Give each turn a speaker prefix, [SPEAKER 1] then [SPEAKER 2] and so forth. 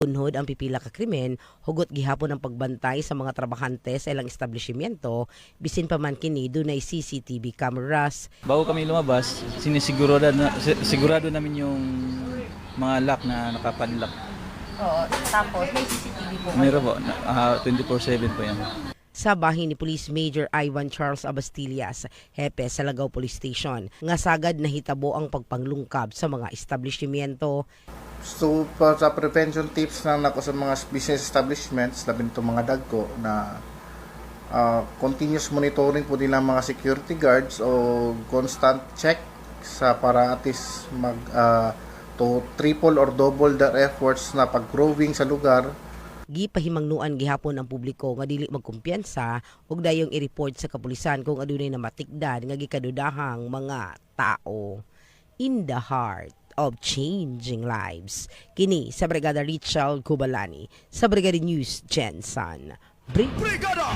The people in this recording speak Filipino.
[SPEAKER 1] Unhod ang pipila ka krimen, hugot gihapon ang pagbantay sa mga trabahante sa ilang establishmento, bisin pa man kini dunay CCTV cameras.
[SPEAKER 2] Bago kami lumabas, sigurado namin yung mga lock na nakapadlock.
[SPEAKER 3] Oo, tapos may CCTV po.
[SPEAKER 2] Meron po, 24/7 po yan.
[SPEAKER 1] Sa bahin ni Police Major Ivan Charles Abastillas, hepe sa Lagaw Police Station, nga sagad nahitabo ang pagpanglungkab sa mga establishmento.
[SPEAKER 4] So, sa prevention tips na nako sa mga business establishments, labi nito mga dagko na continuous monitoring po nila mga security guards o constant check sa para at least to triple or double their efforts na pag-growing sa lugar.
[SPEAKER 1] Gipahimangnuan gihapon ang publiko nga dili magkumpiyansa ug dayong i-report sa kapulisan kung adunay namatikdan nga gikadudahang mga tao. In the heart of changing lives. Kini sa Brigada Richard Kubalani sa Brigada News Jensen. Brigada!